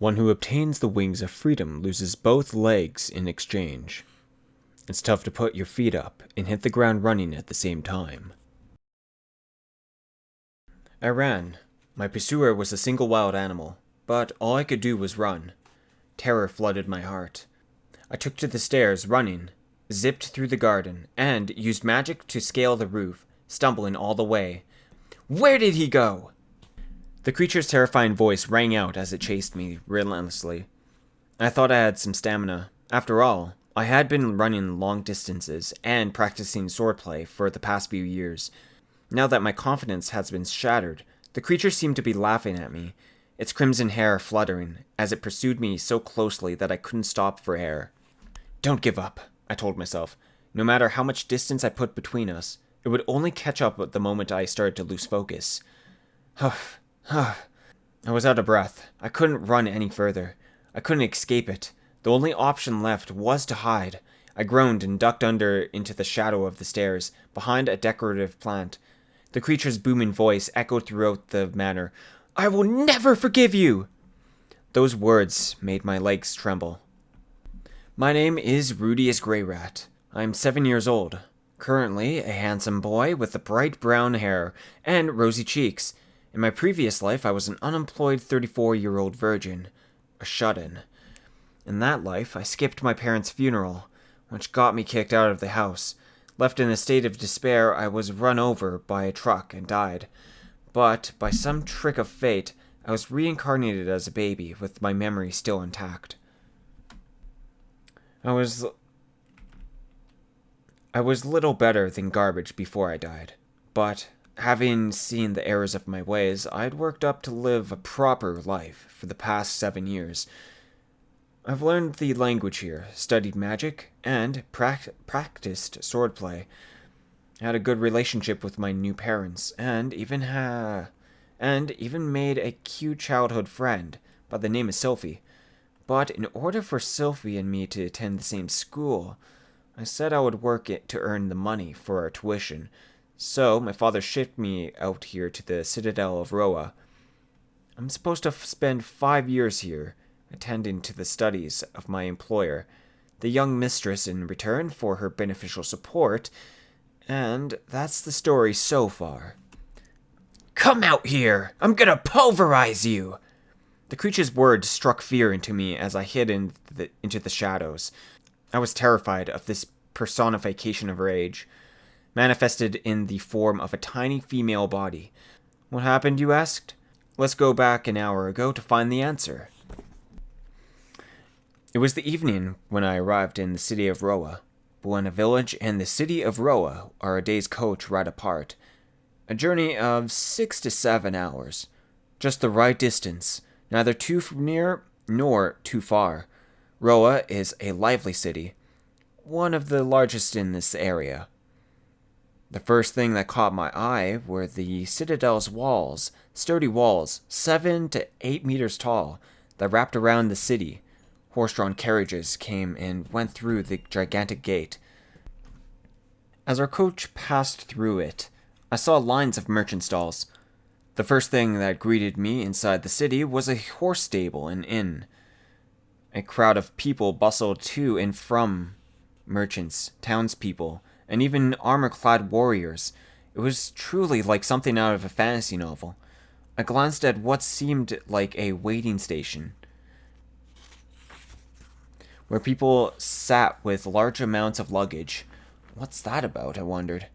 One who obtains the wings of freedom loses both legs in exchange. It's tough to put your feet up and hit the ground running at the same time. I ran. My pursuer was a single wild animal, but all I could do was run. Terror flooded my heart. I took to the stairs, running, zipped through the garden, and used magic to scale the roof, stumbling all the way. Where did he go? The creature's terrifying voice rang out as it chased me relentlessly. I thought I had some stamina. After all, I had been running long distances and practicing swordplay for the past few years. Now that my confidence has been shattered, the creature seemed to be laughing at me, its crimson hair fluttering as it pursued me so closely that I couldn't stop for air. Don't give up, I told myself. No matter how much distance I put between us, it would only catch up at the moment I started to lose focus. Huff. I was out of breath. I couldn't run any further. I couldn't escape it. The only option left was to hide. I groaned and ducked under into the shadow of the stairs, behind a decorative plant. The creature's booming voice echoed throughout the manor. I will never forgive you! Those words made my legs tremble. My name is Rudeus Grey Rat. I am 7 years old. Currently a handsome boy with bright brown hair and rosy cheeks. In my previous life, I was an unemployed 34-year-old virgin, a shut-in. In that life, I skipped my parents' funeral, which got me kicked out of the house. Left in a state of despair, I was run over by a truck and died. But, by some trick of fate, I was reincarnated as a baby, with my memory still intact. I was little better than garbage before I died, but having seen the errors of my ways, I'd worked up to live a proper life for the past 7 years. I've learned the language here, studied magic, and practiced swordplay. I had a good relationship with my new parents, and even made a cute childhood friend by the name of Sophie. But in order for Sophie and me to attend the same school, I said I would work it to earn the money for our tuition. So, my father shipped me out here to the Citadel of Roa. I'm supposed to spend 5 years here, attending to the studies of my employer, the young mistress in return for her beneficial support, and that's the story so far. Come out here! I'm gonna pulverize you! The creature's words struck fear into me as I hid into the shadows. I was terrified of this personification of rage, manifested in the form of a tiny female body. What happened, you asked? Let's go back an hour ago to find the answer. It was the evening when I arrived in the city of Roa. Buena Village and the city of Roa are a day's coach ride apart. A journey of 6 to 7 hours. Just the right distance, neither too near nor too far. Roa is a lively city, one of the largest in this area. The first thing that caught my eye were the citadel's walls, sturdy walls, 7 to 8 meters tall, that wrapped around the city. Horse-drawn carriages came and went through the gigantic gate. As our coach passed through it, I saw lines of merchant stalls. The first thing that greeted me inside the city was a horse stable and inn. A crowd of people bustled to and from merchants, townspeople, and even armor-clad warriors. It was truly like something out of a fantasy novel. I glanced at what seemed like a waiting station, where people sat with large amounts of luggage. What's that about, I wondered.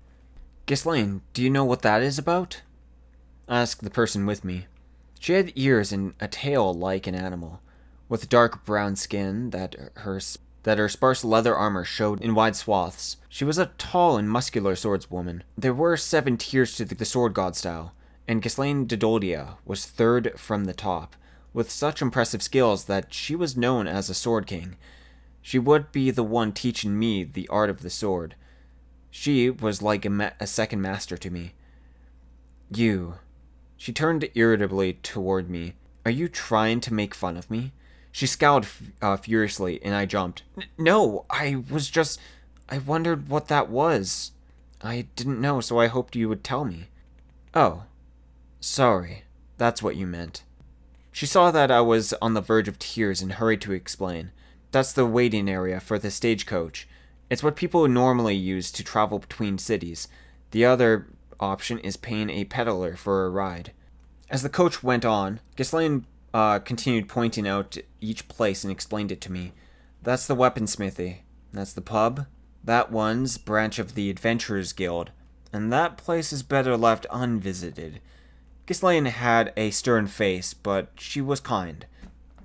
Ghislaine, do you know what that is about? Asked the person with me. She had ears and a tail like an animal, with dark brown skin that her sparse leather armor showed in wide swaths. She was a tall and muscular swordswoman. There were 7 tiers to the sword god style, and Ghislaine Didoldia was 3rd from the top, with such impressive skills that she was known as a sword king. She would be the one teaching me the art of the sword. She was like a second master to me. You. She turned irritably toward me. Are you trying to make fun of me? She scowled furiously, and I jumped. No, I wondered what that was. I didn't know, so I hoped you would tell me. Oh, sorry. That's what you meant. She saw that I was on the verge of tears and hurried to explain. That's the waiting area for the stagecoach. It's what people normally use to travel between cities. The other option is paying a peddler for a ride. As the coach went on, Ghislaine continued pointing out each place and explained it to me. That's the weaponsmithy. That's the pub. That one's branch of the Adventurers Guild. And that place is better left unvisited. Ghislaine had a stern face, but she was kind.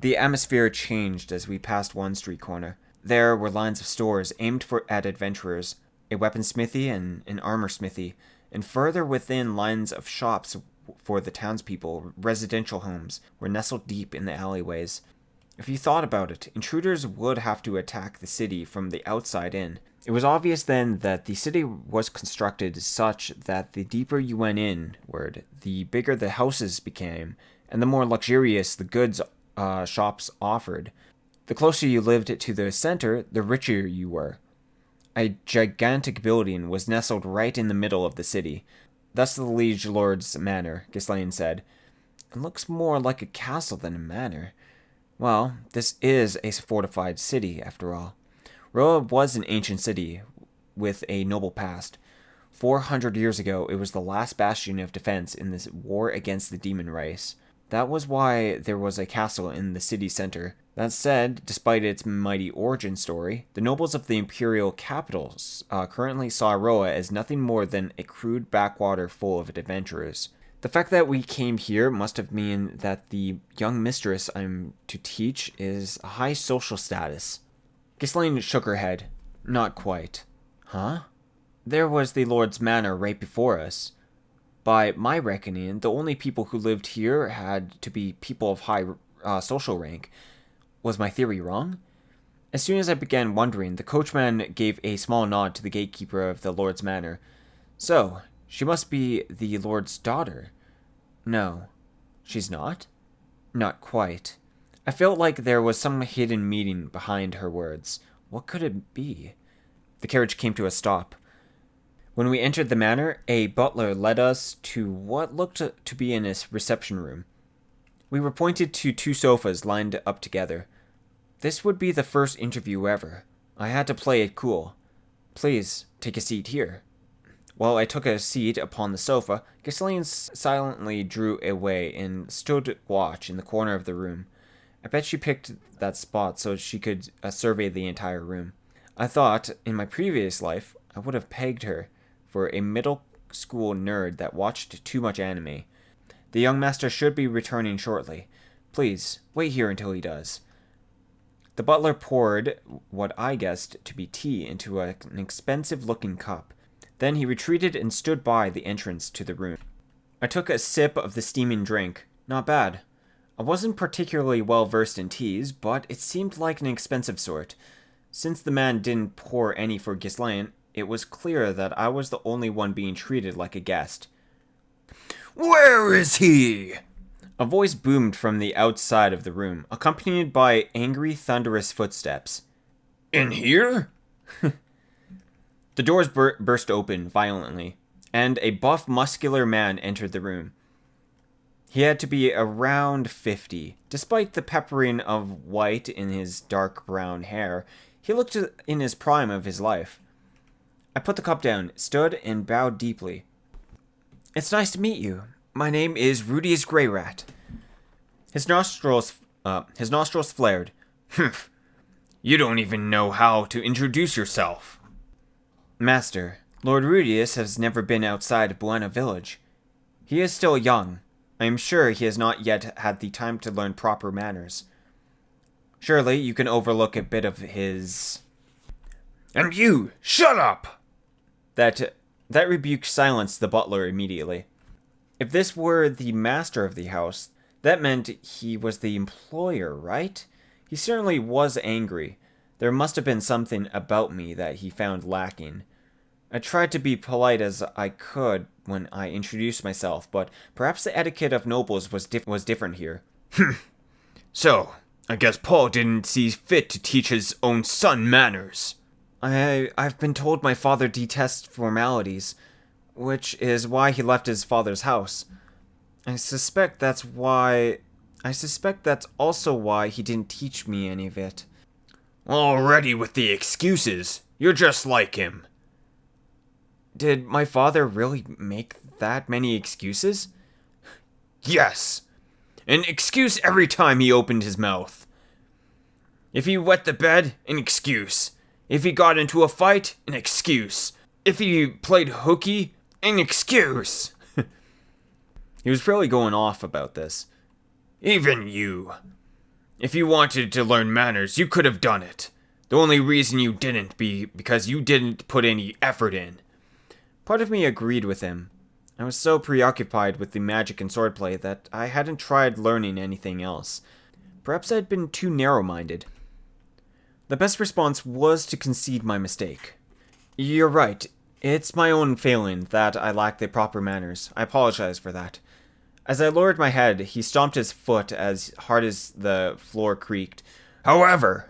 The atmosphere changed as we passed one street corner. There were lines of stores aimed at adventurers, a weaponsmithy and an armor smithy, and further within lines of shops for the townspeople. Residential homes were nestled deep in the alleyways. If you thought about it, intruders would have to attack the city from the outside in. It was obvious then that the city was constructed such that the deeper you went inward, the bigger the houses became, and the more luxurious the goods shops offered. The closer you lived to the center, the richer you were. A gigantic building was nestled right in the middle of the city. That's the Liege Lord's manor, Ghislaine said. It looks more like a castle than a manor. Well, this is a fortified city, after all. Roa was an ancient city with a noble past. 400 years ago, it was the last bastion of defense in this war against the demon race. That was why there was a castle in the city center. That said, despite its mighty origin story, the nobles of the imperial capitals currently saw Roa as nothing more than a crude backwater full of adventurers. The fact that we came here must have meant that the young mistress I'm to teach is a high social status. Ghislaine shook her head. Not quite. Huh? There was the Lord's manor right before us. By my reckoning, the only people who lived here had to be people of high social rank. Was my theory wrong? As soon as I began wondering, the coachman gave a small nod to the gatekeeper of the Lord's manor. So, she must be the Lord's daughter. No. She's not? Not quite. I felt like there was some hidden meaning behind her words. What could it be? The carriage came to a stop. When we entered the manor, a butler led us to what looked to be in a reception room. We were pointed to 2 sofas lined up together. This would be the first interview ever. I had to play it cool. Please, take a seat here. While I took a seat upon the sofa, Ghislaine silently drew away and stood watch in the corner of the room. I bet she picked that spot so she could survey the entire room. I thought, in my previous life, I would have pegged her for a middle school nerd that watched too much anime. The young master should be returning shortly. Please, wait here until he does. The butler poured what I guessed to be tea into an expensive-looking cup. Then he retreated and stood by the entrance to the room. I took a sip of the steaming drink. Not bad. I wasn't particularly well versed in teas, but it seemed like an expensive sort. Since the man didn't pour any for Ghislaine, it was clear that I was the only one being treated like a guest. "Where is he?" A voice boomed from the outside of the room, accompanied by angry, thunderous footsteps. "In here?" The doors burst open violently, and a buff, muscular man entered the room. He had to be around 50. Despite the peppering of white in his dark brown hair, he looked in his prime of his life. I put the cup down, stood, and bowed deeply. "It's nice to meet you. My name is Rudeus Greyrat." His nostrils flared. "Humph. You don't even know how to introduce yourself." "Master, Lord Rudeus has never been outside of Buena Village. He is still young. I am sure he has not yet had the time to learn proper manners. Surely you can overlook a bit of his..." "And you, shut up!" That rebuke silenced the butler immediately. If this were the master of the house, that meant he was the employer, right? He certainly was angry. There must have been something about me that he found lacking. I tried to be polite as I could when I introduced myself, but perhaps the etiquette of nobles was different here. "So, I guess Paul didn't see fit to teach his own son manners." I've been told my father detests formalities, which is why he left his father's house. I suspect that's why I suspect that's also why he didn't teach me any of it. Already with the excuses. You're just like him. Did my father really make that many excuses? Yes. An excuse every time he opened his mouth. If he wet the bed, an excuse. If he got into a fight, an excuse. If he played hooky, an excuse. He was really going off about this. Even you. If you wanted to learn manners, you could have done it. The only reason you didn't be because you didn't put any effort in. Part of me agreed with him. I was so preoccupied with the magic and swordplay that I hadn't tried learning anything else. Perhaps I'd been too narrow-minded. The best response was to concede my mistake. You're right. It's my own failing that I lack the proper manners. I apologize for that. As I lowered my head, he stomped his foot as hard as the floor creaked. However,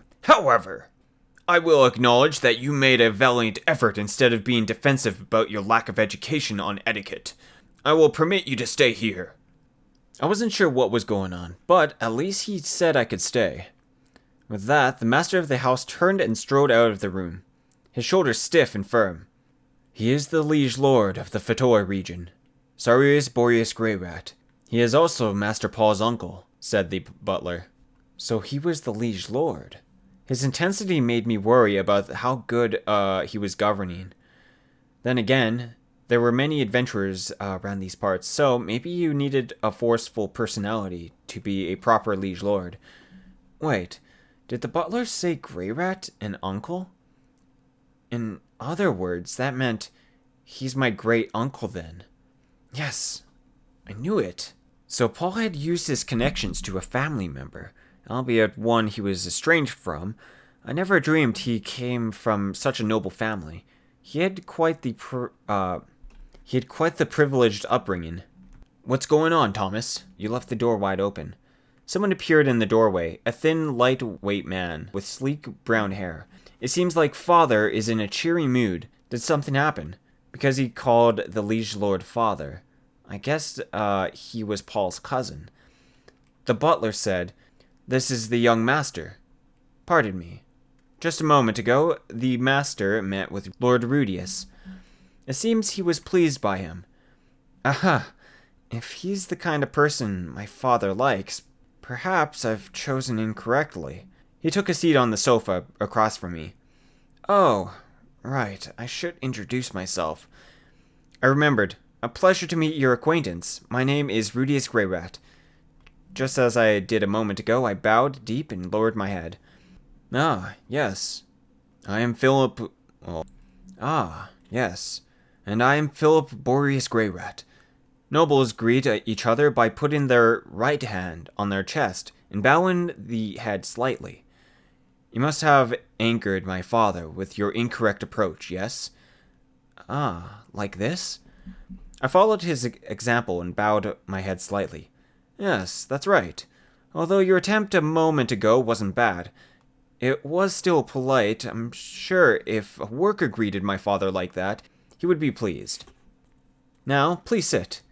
I will acknowledge that you made a valiant effort instead of being defensive about your lack of education on etiquette. I will permit you to stay here. I wasn't sure what was going on, but at least he said I could stay. With that, the master of the house turned and strode out of the room, his shoulders stiff and firm. He is the liege lord of the Vtuber region, Sarius Boreas Greyrat. He is also Master Paul's uncle, said the butler. So he was the liege lord. His intensity made me worry about how good he was governing. Then again, there were many adventurers around these parts, so maybe you needed a forceful personality to be a proper liege lord. Wait, did the butler say Greyrat and uncle? In other words, that meant he's my great uncle then. Yes, I knew it. So Paul had used his connections to a family member, albeit one he was estranged from. I never dreamed he came from such a noble family. He had quite the privileged upbringing. What's going on, Thomas? You left the door wide open. Someone appeared in the doorway, a thin, lightweight man with sleek brown hair. It seems like father is in a cheery mood. Did something happen? Because he called the liege lord father. I guess he was Paul's cousin. The butler said, "This is the young master." Pardon me. Just a moment ago, the master met with Lord Rudeus. It seems he was pleased by him. Aha! If he's the kind of person my father likes, perhaps I've chosen incorrectly. He took a seat on the sofa across from me. Oh, right, I should introduce myself. I remembered. A pleasure to meet your acquaintance. My name is Rudeus Greyrat. Just as I did a moment ago, I bowed deep and lowered my head. Ah, yes. I am Philip... Oh. Ah, yes. And I am Philip Boreas Greyrat. Nobles greet each other by putting their right hand on their chest and bowing the head slightly. You must have angered my father with your incorrect approach, yes? Ah, like this? I followed his example and bowed my head slightly. Yes, that's right. Although your attempt a moment ago wasn't bad, it was still polite. I'm sure if a worker greeted my father like that, he would be pleased. Now, please sit.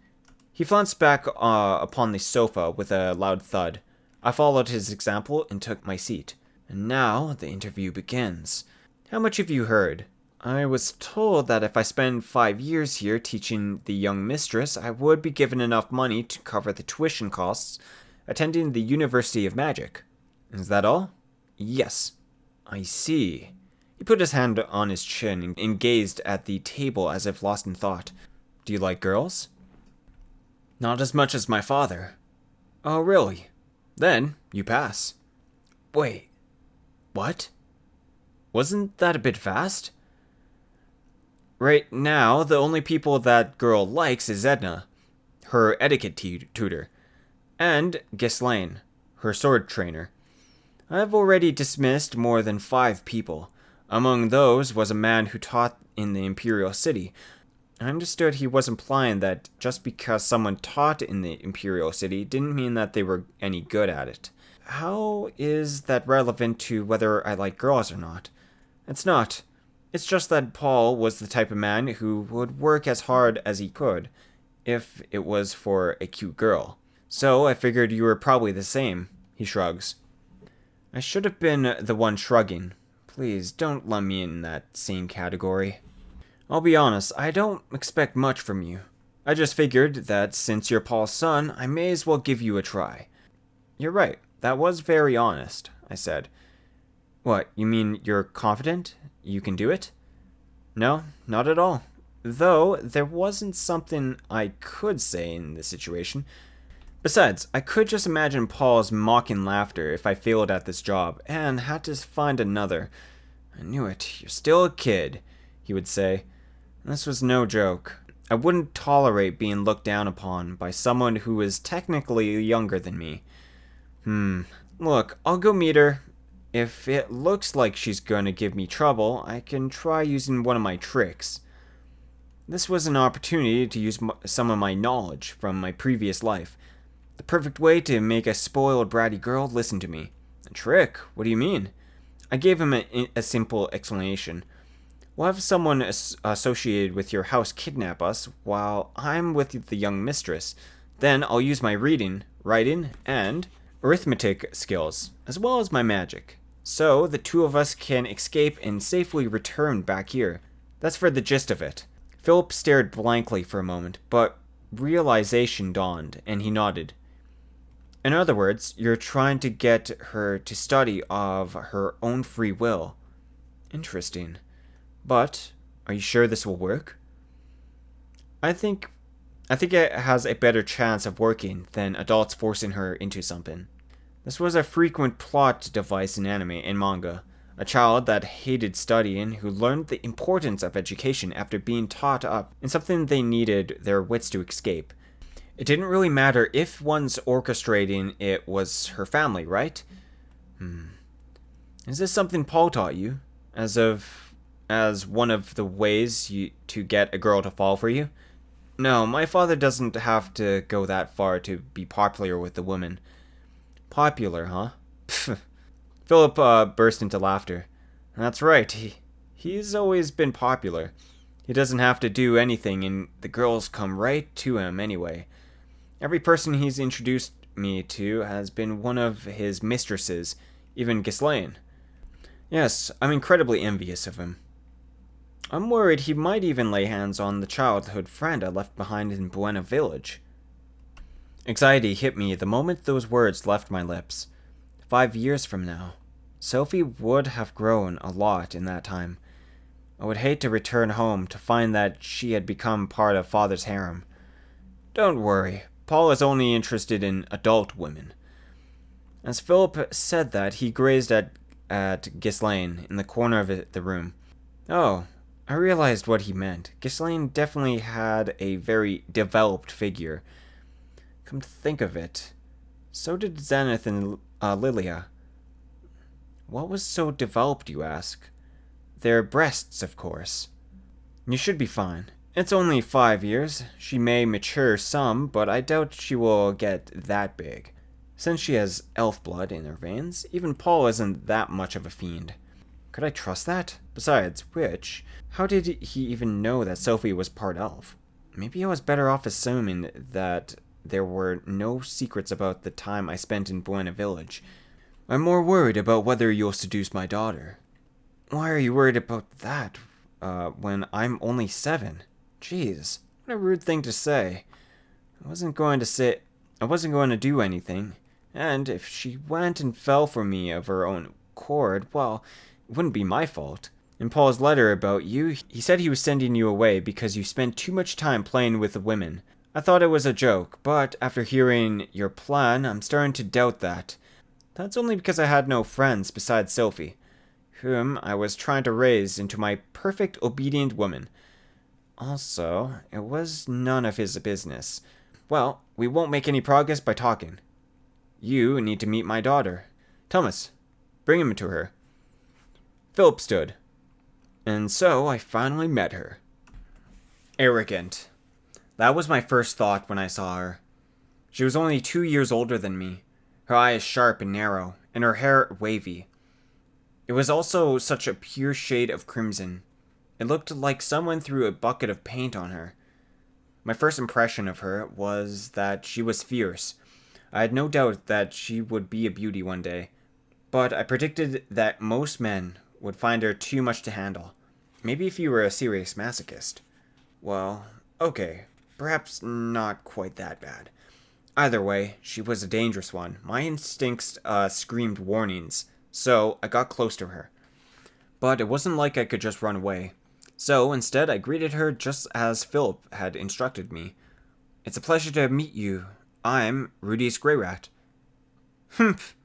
He flounced back upon the sofa with a loud thud. I followed his example and took my seat. And now the interview begins. How much have you heard? I was told that if I spend 5 years here teaching the young mistress, I would be given enough money to cover the tuition costs attending the University of Magic. Is that all? Yes. I see. He put his hand on his chin and gazed at the table as if lost in thought. Do you like girls? Not as much as my father. Oh, really? Then you pass. Wait. What? Wasn't that a bit fast? Right now, the only people that girl likes is Edna, her etiquette tutor, and Ghislaine, her sword trainer. I've already dismissed more than 5 people. Among those was a man who taught in the Imperial City. I understood he was implying that just because someone taught in the Imperial City didn't mean that they were any good at it. How is that relevant to whether I like girls or not? It's not. It's just that Paul was the type of man who would work as hard as he could, if it was for a cute girl. So I figured you were probably the same, he shrugs. I should have been the one shrugging. Please, don't lump me in that same category. I'll be honest, I don't expect much from you. I just figured that since you're Paul's son, I may as well give you a try. You're right, that was very honest, I said. What, you mean you're confident? You can do it? No, not at all. Though, there wasn't something I could say in this situation. Besides, I could just imagine Paul's mocking laughter if I failed at this job and had to find another. I knew it. You're still a kid, he would say. This was no joke. I wouldn't tolerate being looked down upon by someone who was technically younger than me. Look, I'll go meet her. If it looks like she's going to give me trouble, I can try using one of my tricks. This was an opportunity to use some of my knowledge from my previous life. The perfect way to make a spoiled, bratty girl listen to me. A trick? What do you mean? I gave him a simple explanation. We'll have someone associated with your house kidnap us while I'm with the young mistress. Then I'll use my reading, writing, and arithmetic skills, as well as my magic. So the two of us can escape and safely return back here. That's for the gist of it. Philip stared blankly for a moment, but realization dawned, and he nodded. In other words, you're trying to get her to study of her own free will. Interesting. But, are you sure this will work? I think it has a better chance of working than adults forcing her into something. This was a frequent plot device in anime and manga. A child that hated studying who learned the importance of education after being taught up in something they needed their wits to escape. It didn't really matter if one's orchestrating it was her family, right? Is this something Paul taught you? As one of the ways to get a girl to fall for you? No, my father doesn't have to go that far to be popular with the women. Popular, huh? Philip burst into laughter. That's right, he's always been popular. He doesn't have to do anything and the girls come right to him anyway. Every person he's introduced me to has been one of his mistresses, even Ghislaine. Yes, I'm incredibly envious of him. I'm worried he might even lay hands on the childhood friend I left behind in Buena Village. Anxiety hit me the moment those words left my lips. 5 years from now. Sophie would have grown a lot in that time. I would hate to return home to find that she had become part of Father's harem. Don't worry, Paul is only interested in adult women. As Philip said that, he gazed at Ghislaine in the corner of the room. Oh, I realized what he meant. Ghislaine definitely had a very developed figure. Come to think of it, so did Zenith and Lilia. What was so developed, you ask? Their breasts, of course. You should be fine. It's only 5 years. She may mature some, but I doubt she will get that big. Since she has elf blood in her veins, even Paul isn't that much of a fiend. Could I trust that? Besides which, how did he even know that Sophie was part elf? Maybe I was better off assuming that there were no secrets about the time I spent in Buena Village. I'm more worried about whether you'll seduce my daughter. Why are you worried about that, when I'm only 7? Jeez, what a rude thing to say. I wasn't going to do anything, and if she went and fell for me of her own accord, well, it wouldn't be my fault. In Paul's letter about you, he said he was sending you away because you spent too much time playing with the women. I thought it was a joke, but after hearing your plan, I'm starting to doubt that. That's only because I had no friends besides Sophie, whom I was trying to raise into my perfect obedient woman. Also, it was none of his business. Well, we won't make any progress by talking. You need to meet my daughter. Thomas, bring him to her. Philip stood. And so I finally met her. Arrogant. That was my first thought when I saw her. She was only 2 years older than me. Her eyes sharp and narrow, and her hair wavy. It was also such a pure shade of crimson. It looked like someone threw a bucket of paint on her. My first impression of her was that she was fierce. I had no doubt that she would be a beauty one day, but I predicted that most men would find her too much to handle. Maybe if you were a serious masochist. Well, okay, perhaps not quite that bad. Either way, she was a dangerous one. My instincts screamed warnings, so I got close to her. But it wasn't like I could just run away. So instead, I greeted her just as Philip had instructed me. "It's a pleasure to meet you. I'm Rudy's Grey Rat." "Humph."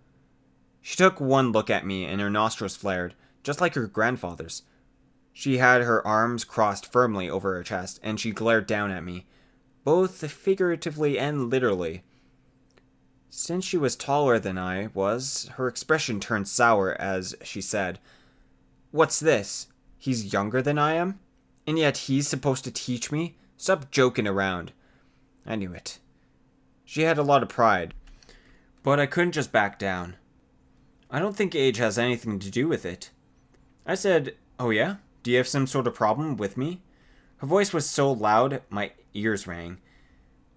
She took one look at me and her nostrils flared, just like her grandfather's. She had her arms crossed firmly over her chest, and she glared down at me, both figuratively and literally. Since she was taller than I was, her expression turned sour as she said, "What's this? He's younger than I am? And yet he's supposed to teach me? Stop joking around." I knew it. She had a lot of pride, but I couldn't just back down. "I don't think age has anything to do with it." I said, "Oh yeah? Do you have some sort of problem with me?" Her voice was so loud, my ears rang.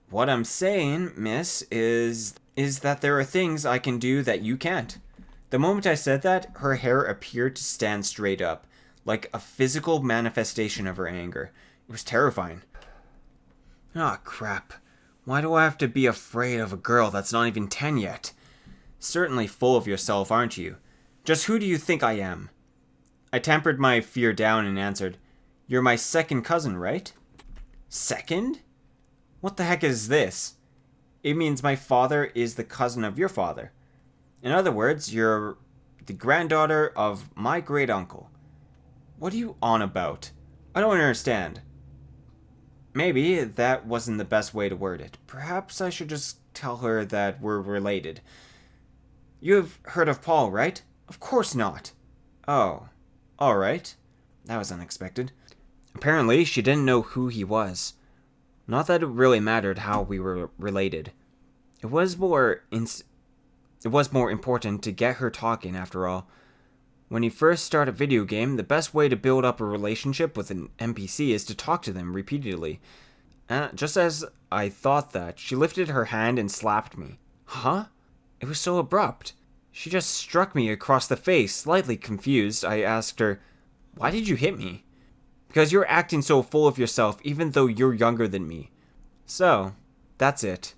"What I'm saying, miss, is that there are things I can do that you can't." The moment I said that, her hair appeared to stand straight up, like a physical manifestation of her anger. It was terrifying. Ah, crap. Why do I have to be afraid of a girl that's not even 10 yet? Certainly full of yourself, aren't you? Just who do you think I am? I tempered my fear down and answered, "You're my second cousin, right?" "Second? What the heck is this?" "It means my father is the cousin of your father. In other words, you're the granddaughter of my great-uncle." "What are you on about? I don't understand." Maybe that wasn't the best way to word it. Perhaps I should just tell her that we're related. "You've heard of Paul, right?" "Of course not." "Oh, alright." That was unexpected. Apparently, she didn't know who he was. Not that it really mattered how we were related. It was more important to get her talking, after all. When you first start a video game, the best way to build up a relationship with an NPC is to talk to them repeatedly. Just as I thought that, she lifted her hand and slapped me. Huh? It was so abrupt. She just struck me across the face. Slightly confused, I asked her, "Why did you hit me?" "Because you're acting so full of yourself, even though you're younger than me." So, that's it.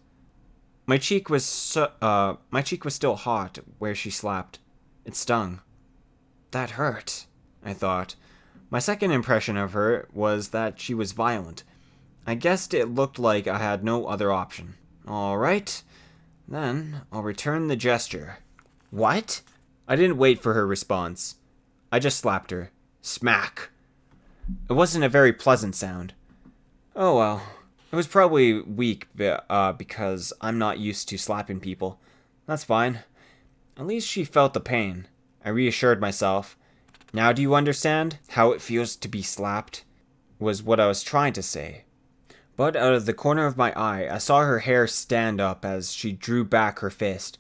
My cheek was still hot where she slapped. It stung. That hurt, I thought. My second impression of her was that she was violent. I guessed it looked like I had no other option. All right, then I'll return the gesture. "What?" I didn't wait for her response. I just slapped her. Smack. It wasn't a very pleasant sound. Oh well. It was probably weak because I'm not used to slapping people. That's fine. At least she felt the pain. I reassured myself. "Now do you understand how it feels to be slapped?" was what I was trying to say. But out of the corner of my eye, I saw her hair stand up as she drew back her fist.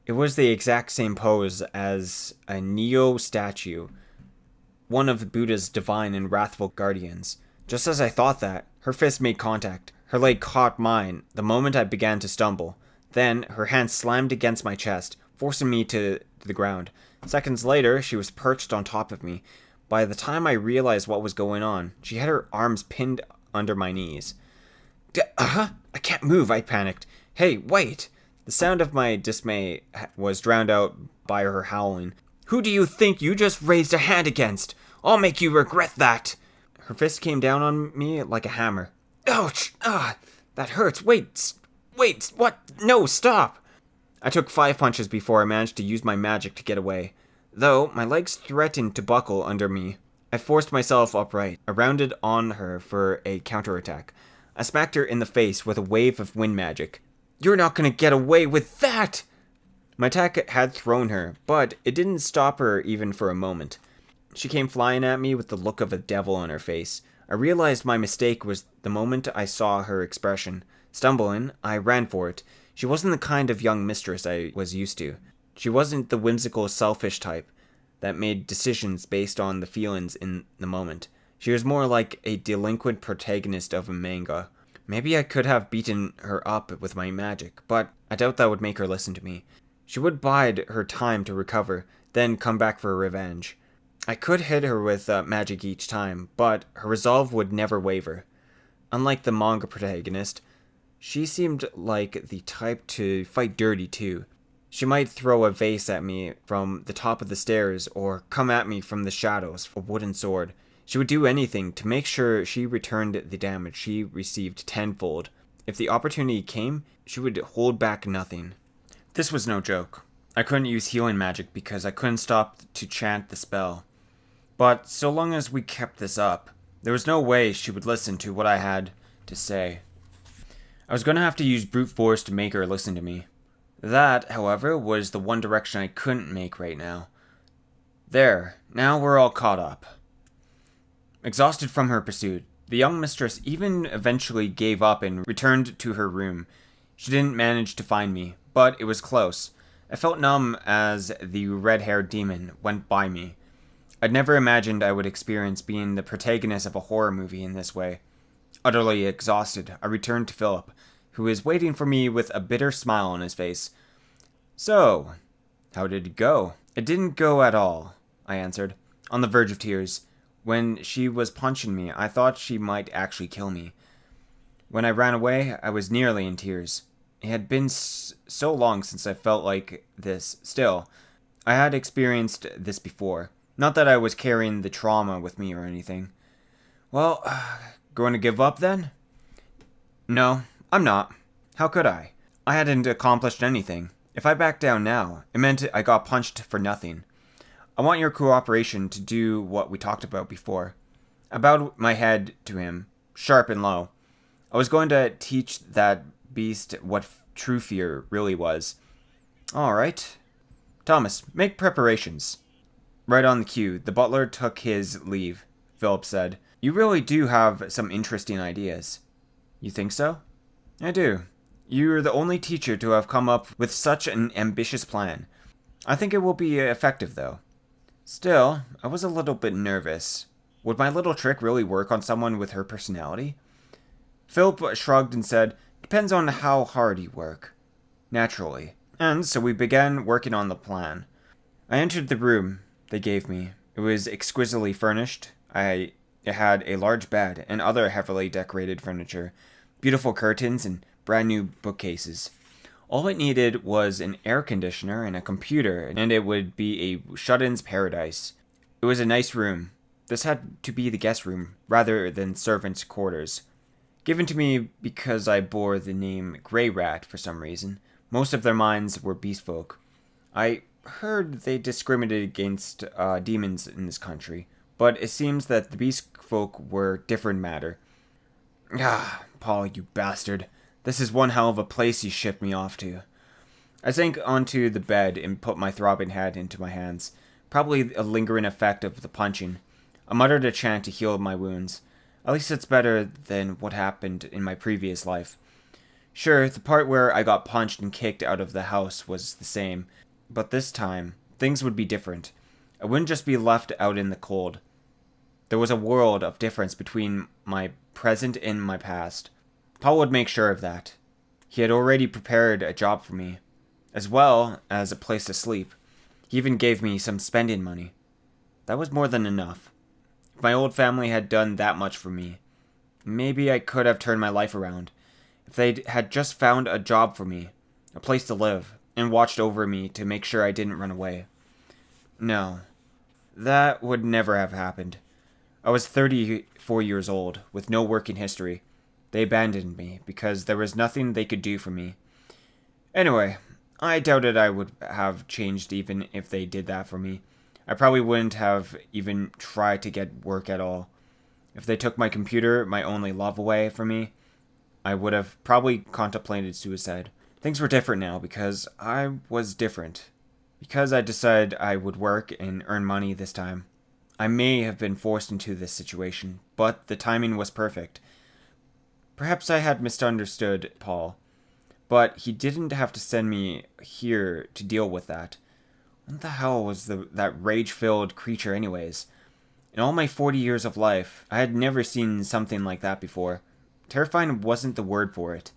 It was the exact same pose as a Neo statue, one of Buddha's divine and wrathful guardians. Just as I thought that, her fist made contact. Her leg caught mine the moment I began to stumble. Then, her hand slammed against my chest, forcing me to the ground. Seconds later, she was perched on top of me. By the time I realized what was going on, she had her arms pinned under my knees. I can't move, I panicked. "Hey, wait!" The sound of my dismay was drowned out by her howling. "Who do you think you just raised a hand against? I'll make you regret that!" Her fist came down on me like a hammer. "Ouch! That hurts! Wait, what? No, stop!" I took 5 punches before I managed to use my magic to get away. Though my legs threatened to buckle under me, I forced myself upright. I rounded on her for a counterattack. I smacked her in the face with a wave of wind magic. "You're not gonna get away with that!" My attack had thrown her, but it didn't stop her even for a moment. She came flying at me with the look of a devil on her face. I realized my mistake was the moment I saw her expression. Stumbling, I ran for it. She wasn't the kind of young mistress I was used to. She wasn't the whimsical, selfish type that made decisions based on the feelings in the moment. She was more like a delinquent protagonist of a manga. Maybe I could have beaten her up with my magic, but I doubt that would make her listen to me. She would bide her time to recover, then come back for revenge. I could hit her with magic each time, but her resolve would never waver. Unlike the manga protagonist, she seemed like the type to fight dirty too. She might throw a vase at me from the top of the stairs or come at me from the shadows with a wooden sword. She would do anything to make sure she returned the damage she received tenfold. If the opportunity came, she would hold back nothing. This was no joke. I couldn't use healing magic because I couldn't stop to chant the spell. But so long as we kept this up, there was no way she would listen to what I had to say. I was going to have to use brute force to make her listen to me. That, however, was the one direction I couldn't make right now. There, now we're all caught up. Exhausted from her pursuit, the young mistress even eventually gave up and returned to her room. She didn't manage to find me, but it was close. I felt numb as the red-haired demon went by me. I'd never imagined I would experience being the protagonist of a horror movie in this way. Utterly exhausted, I returned to Philip, who was waiting for me with a bitter smile on his face. So, how did it go? It didn't go at all, I answered, on the verge of tears. When she was punching me, I thought she might actually kill me. When I ran away, I was nearly in tears. It had been so long since I felt like this. Still, I had experienced this before. Not that I was carrying the trauma with me or anything. Well, going to give up then? No, I'm not. How could I? I hadn't accomplished anything. If I backed down now, it meant I got punched for nothing. I want your cooperation to do what we talked about before. I bowed my head to him, sharp and low. I was going to teach that beast what true fear really was. All right. Thomas, make preparations. Right on the cue, the butler took his leave. Philip said, You really do have some interesting ideas. You think so? I do. You're the only teacher to have come up with such an ambitious plan. I think it will be effective, though. Still, I was a little bit nervous. Would my little trick really work on someone with her personality? Philip shrugged and said, Depends on how hard you work. Naturally. And so we began working on the plan. I entered the room they gave me. It was exquisitely furnished. It had a large bed and other heavily decorated furniture, beautiful curtains, and brand new bookcases. All it needed was an air conditioner and a computer, and it would be a shut-in's paradise. It was a nice room. This had to be the guest room, rather than servants' quarters. Given to me because I bore the name Grey Rat for some reason. Most of their minds were beast folk. I heard they discriminated against demons in this country, but it seems that the beast folk were different matter. Ah, Paul, you bastard. This is one hell of a place you shipped me off to. I sank onto the bed and put my throbbing head into my hands, probably a lingering effect of the punching. I muttered a chant to heal my wounds. At least it's better than what happened in my previous life. Sure, the part where I got punched and kicked out of the house was the same, but this time, things would be different. I wouldn't just be left out in the cold. There was a world of difference between my present and my past. Paul would make sure of that. He had already prepared a job for me, as well as a place to sleep. He even gave me some spending money. That was more than enough. If my old family had done that much for me, maybe I could have turned my life around. If they had just found a job for me, a place to live, and watched over me to make sure I didn't run away. No, that would never have happened. I was 34 years old, with no working history. They abandoned me because there was nothing they could do for me. Anyway, I doubted I would have changed even if they did that for me. I probably wouldn't have even tried to get work at all. If they took my computer, my only love, away from me, I would have probably contemplated suicide. Things were different now because I was different. Because I decided I would work and earn money this time. I may have been forced into this situation, but the timing was perfect. Perhaps I had misunderstood Paul, but he didn't have to send me here to deal with that. What the hell was that rage-filled creature anyways? In all my 40 years of life, I had never seen something like that before. Terrifying wasn't the word for it.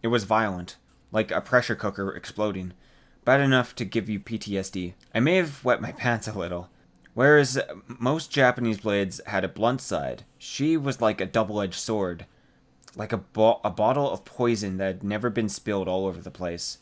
It was violent, like a pressure cooker exploding. Bad enough to give you PTSD. I may have wet my pants a little. Whereas most Japanese blades had a blunt side, she was like a double-edged sword. Like a bottle of poison that had never been spilled all over the place.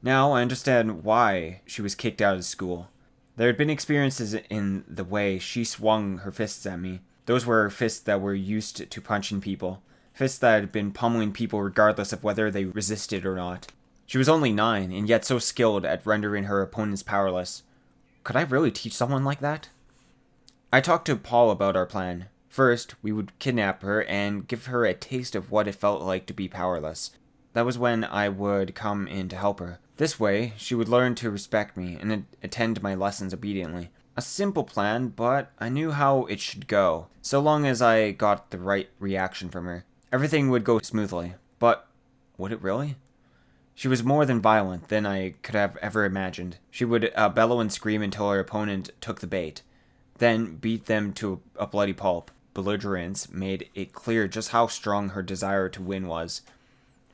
Now I understand why she was kicked out of school. There had been experiences in the way she swung her fists at me. Those were fists that were used to punching people. Fists that had been pummeling people regardless of whether they resisted or not. She was only 9, and yet so skilled at rendering her opponents powerless. Could I really teach someone like that? I talked to Paul about our plan. First, we would kidnap her and give her a taste of what it felt like to be powerless. That was when I would come in to help her. This way, she would learn to respect me and attend my lessons obediently. A simple plan, but I knew how it should go. So long as I got the right reaction from her, everything would go smoothly. But would it really? She was more than violent than I could have ever imagined. She would bellow and scream until her opponent took the bait, then beat them to a bloody pulp. Belligerence made it clear just how strong her desire to win was.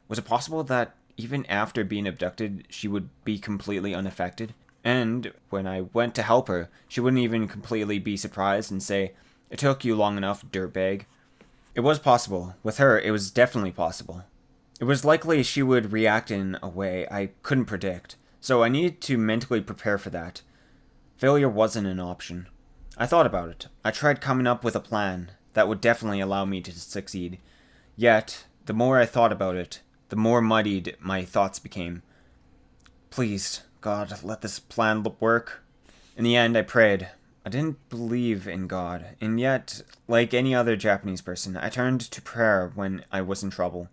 Was it possible that even after being abducted, she would be completely unaffected? And when I went to help her, she wouldn't even completely be surprised and say, "It took you long enough, dirtbag." It was possible. With her, it was definitely possible. It was likely she would react in a way I couldn't predict, so I needed to mentally prepare for that. Failure wasn't an option. I thought about it. I tried coming up with a plan that would definitely allow me to succeed. Yet, the more I thought about it, the more muddied my thoughts became. Please, God, let this plan work. In the end, I prayed. I didn't believe in God, and yet, like any other Japanese person, I turned to prayer when I was in trouble.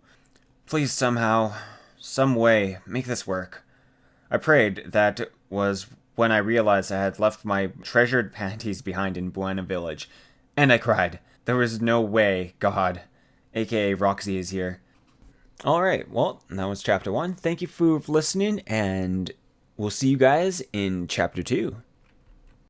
Please somehow, some way, make this work. I prayed. That was when I realized I had left my treasured panties behind in Buena Village, and I cried. There was no way God, aka Roxy, is here. Alright, well, that was chapter 1. Thank you for listening, and we'll see you guys in chapter 2.